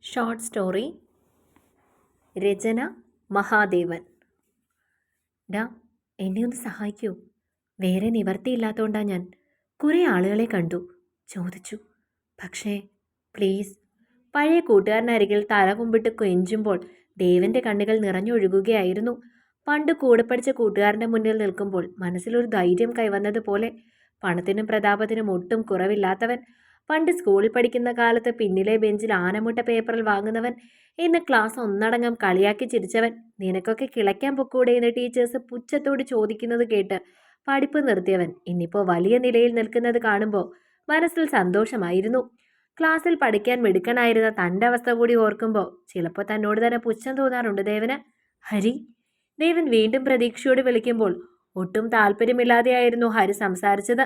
Short story. രചന മഹാദേവൻ. ഡാ, എന്നെ ഒന്ന് സഹായിക്കൂ. വേറെ നിവർത്തിയില്ലാത്തതുകൊണ്ടാണ് ഞാൻ. കുറേ ആളുകളെ കണ്ടു, ചോദിച്ചു. പക്ഷേ പ്ലീസ്. പഴയ കൂട്ടുകാരനരികിൽ തല കുമ്പിട്ട് കെഞ്ചുമ്പോൾ ദേവന്റെ കണ്ണുകൾ നിറഞ്ഞൊഴുകുകയായിരുന്നു. പണ്ട് കൂടെ പഠിച്ച കൂട്ടുകാരൻ്റെ മുന്നിൽ നിൽക്കുമ്പോൾ മനസ്സിലൊരു ധൈര്യം കൈവന്നതുപോലെ. പണത്തിനും പ്രതാപത്തിനും ഒട്ടും കുറവില്ലാത്തവൻ, പണ്ട് സ്കൂളിൽ പഠിക്കുന്ന കാലത്ത് പിന്നിലെ ബെഞ്ചിൽ ആനമുട്ട പേപ്പറിൽ വാങ്ങുന്നവൻ, ഇന്ന് ക്ലാസ് ഒന്നടങ്കം കളിയാക്കി ചിരിച്ചവൻ. നിനക്കൊക്കെ കിളയ്ക്കാൻ പൊക്കൂടെ എന്ന് ടീച്ചേഴ്സ് പുച്ഛത്തോട് ചോദിക്കുന്നത് കേട്ട് പഠിപ്പ് നിർത്തിയവൻ ഇന്നിപ്പോൾ വലിയ നിലയിൽ നിൽക്കുന്നത് കാണുമ്പോൾ മനസ്സിൽ സന്തോഷമായിരുന്നു. ക്ലാസ്സിൽ പഠിക്കാൻ മിടുക്കനായിരുന്ന തൻ്റെ അവസ്ഥ കൂടി ഓർക്കുമ്പോൾ ചിലപ്പോൾ തന്നോട് തന്നെ പുച്ഛം തോന്നാറുണ്ട് ദേവന്. ഹരി, ദേവൻ വീണ്ടും പ്രതീക്ഷയോട് വിളിക്കുമ്പോൾ ഒട്ടും താല്പര്യമില്ലാതെയായിരുന്നു ഹരി സംസാരിച്ചത്.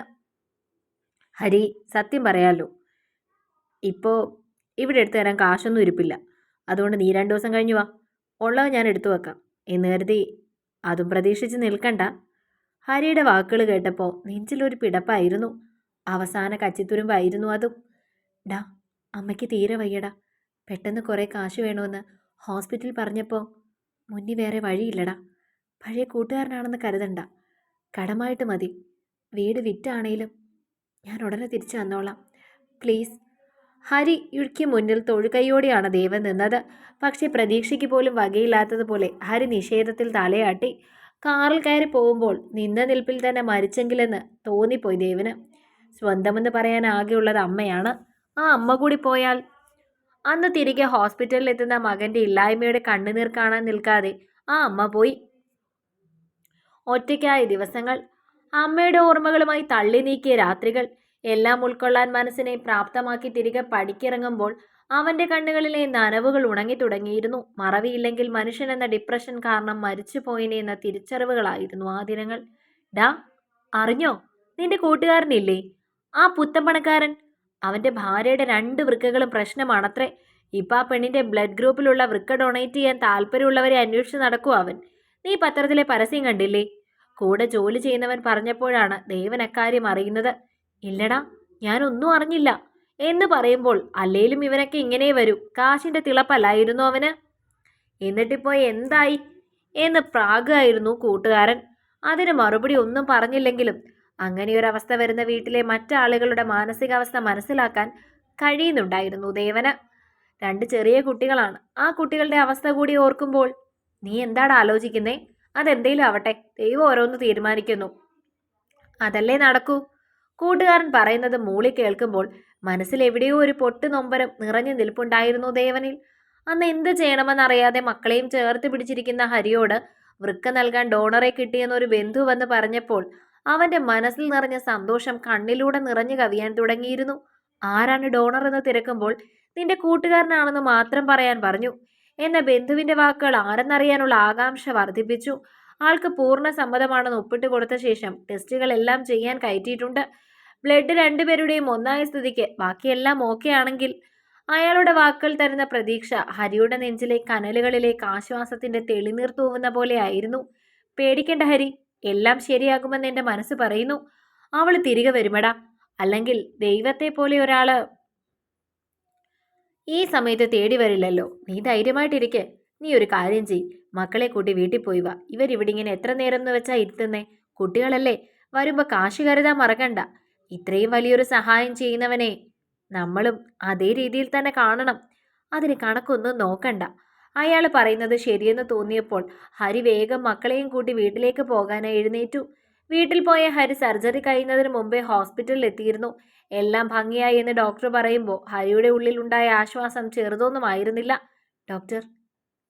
ഹരി, സത്യം പറയാലോ, ഇപ്പോൾ ഇവിടെ എടുത്തു തരാൻ കാശൊന്നും ഇരിപ്പില്ല. അതുകൊണ്ട് നീ 2 ദിവസം കഴിഞ്ഞു വാ, ഉള്ളത് ഞാൻ എടുത്തു വെക്കാം എന്ന് കരുതി അതും പ്രതീക്ഷിച്ച് നിൽക്കണ്ട. ഹരിയുടെ വാക്കുകൾ കേട്ടപ്പോൾ നെഞ്ചിലൊരു പിടപ്പായിരുന്നു. അവസാന കച്ചിത്തുരുമ്പായിരുന്നു അതും. ഡാ, അമ്മയ്ക്ക് തീരെ വയ്യടാ. പെട്ടെന്ന് കുറേ കാശ് വേണമെന്ന് ഹോസ്പിറ്റലിൽ പറഞ്ഞപ്പോൾ മുന്നിൽ വേറെ വഴിയില്ലടാ. പഴയ കൂട്ടുകാരനാണെന്ന് കരുതണ്ട, കടമായിട്ട് മതി. വീട് വിറ്റാണേലും ഞാൻ ഉടനെ തിരിച്ചു വന്നോളാം, പ്ലീസ്. ഹരിക്ക് മുന്നിൽ തൊഴുകൈയോടെയാണ് ദേവൻ നിന്നത്. പക്ഷേ പ്രതീക്ഷയ്ക്ക് പോലും വകയില്ലാത്തതുപോലെ ഹരി നിഷേധത്തിൽ തലയാട്ടി. കാറിൽ കയറി പോകുമ്പോൾ നിന്ന നിൽപ്പിൽ തന്നെ മരിച്ചെങ്കിലെന്ന് തോന്നിപ്പോയി ദേവന്. സ്വന്തമെന്ന് പറയാൻ ആകെയുള്ളത് അമ്മയാണ്. ആ അമ്മ കൂടി പോയാൽ. അന്ന് തിരികെ ഹോസ്പിറ്റലിൽ എത്തുന്ന മകൻ്റെ ഇല്ലായ്മയുടെ കണ്ണുനീർ കാണാൻ നിൽക്കാതെ ആ അമ്മ പോയി. ഒറ്റയ്ക്കായ ദിവസങ്ങൾ, അമ്മയുടെ ഓർമ്മകളുമായി തള്ളി നീക്കിയ രാത്രികൾ, എല്ലാം ഉൾക്കൊള്ളാൻ മനസ്സിനെ പ്രാപ്തമാക്കി തിരികെ പഠിക്കിറങ്ങുമ്പോൾ അവൻ്റെ കണ്ണുകളിലെ നനവുകൾ ഉണങ്ങി തുടങ്ങിയിരുന്നു. മറവിയില്ലെങ്കിൽ മനുഷ്യൻ എന്ന ഡിപ്രഷൻ കാരണം മരിച്ചുപോയിനെ എന്ന തിരിച്ചറിവുകളായിരുന്നു ആ ദിനങ്ങൾ. ഡാ, അറിഞ്ഞോ, നിന്റെ കൂട്ടുകാരനില്ലേ, ആ പുത്തമ്പണക്കാരൻ? അവൻ്റെ ഭാര്യയുടെ 2 വൃക്കകളും പ്രശ്നമാണത്രേ. ഇപ്പം ആ പെണ്ണിൻ്റെ ബ്ലഡ് ഗ്രൂപ്പിലുള്ള വൃക്ക ഡൊണേറ്റ് ചെയ്യാൻ താല്പര്യമുള്ളവരെ അന്വേഷിച്ച് നടക്കുക അവൻ. നീ പത്രത്തിലെ പരസ്യം കണ്ടില്ലേ? കൂടെ ജോലി ചെയ്യുന്നവൻ പറഞ്ഞപ്പോഴാണ് ദേവൻ അക്കാര്യം അറിയുന്നത്. ഇല്ലടാ, ഞാനൊന്നും അറിഞ്ഞില്ല എന്ന് പറയുമ്പോൾ അല്ലേലും ഇവനൊക്കെ ഇങ്ങനെ വരൂ. കാശിൻ്റെ തിളപ്പല്ലായിരുന്നു അവന്. എന്നിട്ടിപ്പോൾ എന്തായി എന്ന് പ്രാഗായിരുന്നു കൂട്ടുകാരൻ. അതിന് മറുപടി ഒന്നും പറഞ്ഞില്ലെങ്കിലും അങ്ങനെയൊരവസ്ഥ വരുന്ന വീട്ടിലെ മറ്റാളുകളുടെ മാനസികാവസ്ഥ മനസ്സിലാക്കാൻ കഴിയുന്നുണ്ടായിരുന്നു ദേവന്. 2 ചെറിയ കുട്ടികളാണ്. ആ കുട്ടികളുടെ അവസ്ഥ കൂടി ഓർക്കുമ്പോൾ നീ എന്താണ് ആലോചിക്കുന്നേ? അതെന്തേലും ആവട്ടെ, ദൈവം ഓരോന്ന് തീരുമാനിക്കുന്നു, അതല്ലേ നടക്കൂ. കൂട്ടുകാരൻ പറയുന്നത് മൂളി കേൾക്കുമ്പോൾ മനസ്സിൽ എവിടെയോ ഒരു പൊട്ടു നൊമ്പരം നിറഞ്ഞു നിൽപ്പുണ്ടായിരുന്നു ദേവനിൽ. അന്ന് എന്ത് ചെയ്യണമെന്നറിയാതെ മക്കളെയും ചേർത്ത് പിടിച്ചിരിക്കുന്ന ഹരിയോട് വൃക്ക നൽകാൻ ഡോണറെ കിട്ടിയെന്നൊരു ബന്ധു വന്ന് പറഞ്ഞപ്പോൾ അവൻ്റെ മനസ്സിൽ നിറഞ്ഞ സന്തോഷം കണ്ണിലൂടെ നിറഞ്ഞു കവിയാൻ തുടങ്ങിയിരുന്നു. ആരാണ് ഡോണർ എന്ന് തിരക്കുമ്പോൾ നിന്റെ കൂട്ടുകാരനാണെന്ന് മാത്രം പറയാൻ പറഞ്ഞു എന്ന ബന്ധുവിൻ്റെ വാക്കുകൾ ആരെന്നറിയാനുള്ള ആകാംക്ഷ വർദ്ധിപ്പിച്ചു. ആൾക്ക് പൂർണ്ണ സമ്മതമാണെന്ന് ഒപ്പിട്ട് കൊടുത്ത ശേഷം ടെസ്റ്റുകളെല്ലാം ചെയ്യാൻ കയറ്റിയിട്ടുണ്ട്. ബ്ലഡ് 2 പേരുടെയും ഒന്നായ സ്ഥിതിക്ക് ബാക്കിയെല്ലാം ഓക്കെ ആണെങ്കിൽ അയാളുടെ വാക്കുകൾ തരുന്ന പ്രതീക്ഷ ഹരിയുടെ നെഞ്ചിലെ കനലുകളിലേക്ക് ആശ്വാസത്തിന്റെ തെളിനീർ തൂവുന്ന പോലെ ആയിരുന്നു. പേടിക്കേണ്ട ഹരി, എല്ലാം ശരിയാകുമെന്ന് എൻ്റെ മനസ്സ് പറയുന്നു. അവൾ തിരികെ വരുമടാ. അല്ലെങ്കിൽ ദൈവത്തെ പോലെ ഒരാള് ഈ സമയത്ത് തേടി വരില്ലല്ലോ. നീ ധൈര്യമായിട്ടിരിക്കെ. നീ ഒരു കാര്യം ചെയ്, മക്കളെ കൂട്ടി വീട്ടിൽ പോയി വാ. ഇവരിവിടെ ഇങ്ങനെ എത്ര നേരം എന്ന് വെച്ചാ ഇരുത്തുന്നേ? കുട്ടികളല്ലേ, വരുമ്പോൾ കാശ് കരുതാൻ മറക്കണ്ട. ഇത്രയും വലിയൊരു സഹായം ചെയ്യുന്നവനെ നമ്മളും അതേ രീതിയിൽ തന്നെ കാണണം. അതിന് കണക്കൊന്നും നോക്കണ്ട. അയാൾ പറയുന്നത് ശരിയെന്ന് തോന്നിയപ്പോൾ ഹരി വേഗം മക്കളെയും കൂട്ടി വീട്ടിലേക്ക് പോകാനായി എഴുന്നേറ്റു. വീട്ടിൽ പോയ ഹരി സർജറി കഴിയുന്നതിന് മുമ്പേ ഹോസ്പിറ്റലിൽ എത്തിയിരുന്നു. എല്ലാം ഭംഗിയായി എന്ന് ഡോക്ടർ പറയുമ്പോൾ ഹരിയുടെ ഉള്ളിൽ ഉണ്ടായ ആശ്വാസം ചെറുതൊന്നുമായിരുന്നില്ല. ഡോക്ടർ,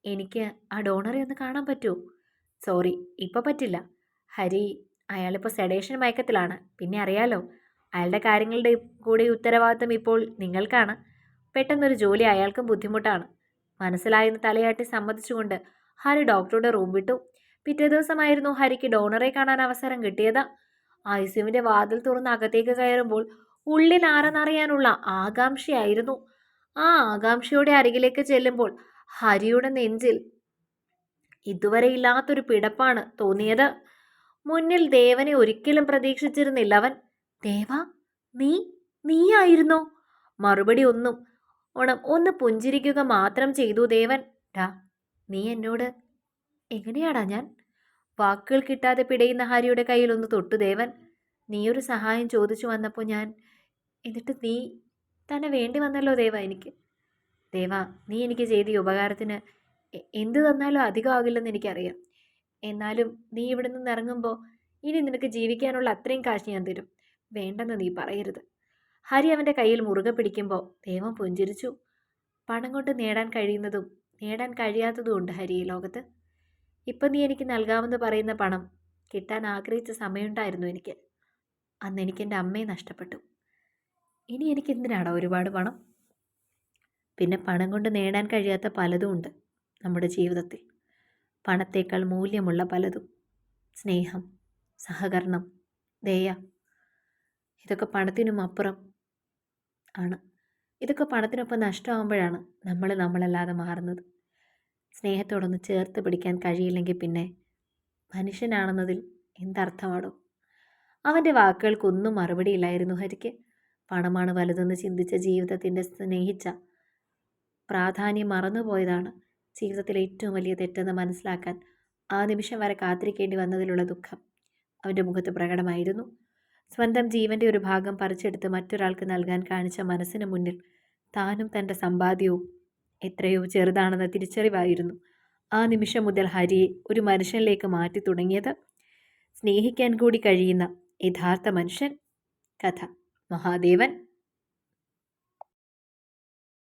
എനിക്ക് ആ ഡോണറെ ഒന്ന് കാണാൻ പറ്റുമോ? സോറി, ഇപ്പോൾ പറ്റില്ല. ഹരി, അയാളിപ്പോൾ സെഡേഷൻ മയക്കത്തിലാണ്. പിന്നെ അറിയാലോ, അയാളുടെ കാര്യങ്ങളുടെ കൂടി ഉത്തരവാദിത്തം ഇപ്പോൾ നിങ്ങൾക്കാണ്. പെട്ടെന്നൊരു ജോലി അയാൾക്കും ബുദ്ധിമുട്ടാണ്. മനസ്സിലായെന്ന് തലയാട്ടി സമ്മതിച്ചുകൊണ്ട് ഹരി ഡോക്ടറുടെ റൂം വിട്ടു. പിറ്റേ ദിവസമായിരുന്നു ഹരിക്ക് ഡോണറെ കാണാൻ അവസരം കിട്ടിയത്. ഐസിയുവിൻ്റെ വാതിൽ തുറന്ന് അകത്തേക്ക് കയറുമ്പോൾ ഉള്ളിൽ ആരെന്നറിയാനുള്ള ആകാംക്ഷയായിരുന്നു. ആ ആകാംക്ഷയുടെ അരികിലേക്ക് ചെല്ലുമ്പോൾ ഹരിയുടെ നെഞ്ചിൽ ഇതുവരെ ഇല്ലാത്തൊരു പിടപ്പാണ് തോന്നിയത്. മുന്നിൽ ദേവനെ ഒരിക്കലും പ്രതീക്ഷിച്ചിരുന്നില്ല അവൻ. ദേവ, നീ നീയായിരുന്നോ? മറുപടി ഒന്നും ഓണം ഒന്ന് പുഞ്ചിരിക്കുക മാത്രം ചെയ്തു ദേവൻ. ഡാ, നീ എന്നോട് എങ്ങനെയാടാ ഞാൻ? വാക്കുകൾ കിട്ടാതെ പിടയുന്ന ഹരിയുടെ കയ്യിൽ ഒന്ന് തൊട്ടു ദേവൻ. നീയൊരു സഹായം ചോദിച്ചു വന്നപ്പോൾ എന്നിട്ട് നീ തന്നെ വേണ്ടി വന്നല്ലോ ദേവ എനിക്ക്. ദേവ, നീ എനിക്ക് ചെയ്ത ഈ ഉപകാരത്തിന് എന്ത് തന്നാലും അധികമാകില്ലെന്ന് എനിക്കറിയാം. എന്നാലും നീ ഇവിടെ നിന്ന് ഇറങ്ങുമ്പോൾ ഇനി നിനക്ക് ജീവിക്കാനുള്ള അത്രയും കാശ് ഞാൻ തരും. വേണ്ടെന്ന് നീ പറയരുത്. ഹരി അവൻ്റെ കയ്യിൽ മുറുകെ പിടിക്കുമ്പോൾ ദേവൻ പുഞ്ചിരിച്ചു. പണം കൊണ്ട് നേടാൻ കഴിയുന്നതും നേടാൻ കഴിയാത്തതും ഉണ്ട് ഹരി ഈ ലോകത്ത്. ഇപ്പം നീ എനിക്ക് നൽകാമെന്ന് പറയുന്ന പണം കിട്ടാൻ ആഗ്രഹിച്ച സമയമുണ്ടായിരുന്നു എനിക്ക്. അന്ന് എനിക്ക് എൻ്റെ അമ്മയെ നഷ്ടപ്പെട്ടു. ഇനി എനിക്ക് എന്തിനാണോ ഒരുപാട് പണം? പിന്നെ പണം കൊണ്ട് നേടാൻ കഴിയാത്ത പലതും ഉണ്ട് നമ്മുടെ ജീവിതത്തിൽ. പണത്തേക്കാൾ മൂല്യമുള്ള പലതും. സ്നേഹം, സഹകരണം, ദയ. ഇതൊക്കെ പണത്തിനും അപ്പുറം ആണ്. ഇതൊക്കെ പണത്തിനൊപ്പം നഷ്ടമാകുമ്പോഴാണ് നമ്മളല്ലാതെ മാറുന്നത്. സ്നേഹത്തോടൊന്ന് ചേർത്ത് പിടിക്കാൻ കഴിയില്ലെങ്കിൽ പിന്നെ മനുഷ്യനാണെന്നതിൽ എന്തർത്ഥമാണോ? അവൻ്റെ വാക്കുകൾക്കൊന്നും മറുപടിയില്ലായിരുന്നു ഹരിക്ക്. പണമാണ് വലുതെന്ന് ചിന്തിച്ച ജീവിതത്തിൻ്റെ സ്നേഹിച്ച പ്രാധാന്യം മറന്നുപോയതാണ് ജീവിതത്തിലെ ഏറ്റവും വലിയ തെറ്റെന്ന് മനസ്സിലാക്കാൻ ആ നിമിഷം വരെ കാത്തിരിക്കേണ്ടി വന്നതിലുള്ള ദുഃഖം അവൻ്റെ മുഖത്ത് പ്രകടമായിരുന്നു. സ്വന്തം ജീവൻ്റെ ഒരു ഭാഗം പറിച്ചെടുത്ത് മറ്റൊരാൾക്ക് നൽകാൻ കാണിച്ച മനസ്സിന് മുന്നിൽ താനും തൻ്റെ സമ്പാദ്യവും എത്രയോ ചെറുതാണെന്ന തിരിച്ചറിവായിരുന്നു ആ നിമിഷം മുതൽ ഹരിയെ ഒരു മനുഷ്യനിലേക്ക് മാറ്റി തുടങ്ങിയത്. സ്നേഹിക്കാൻ കൂടി കഴിയുന്ന യഥാർത്ഥ മനുഷ്യൻ. കഥ മഹാദേവൻ.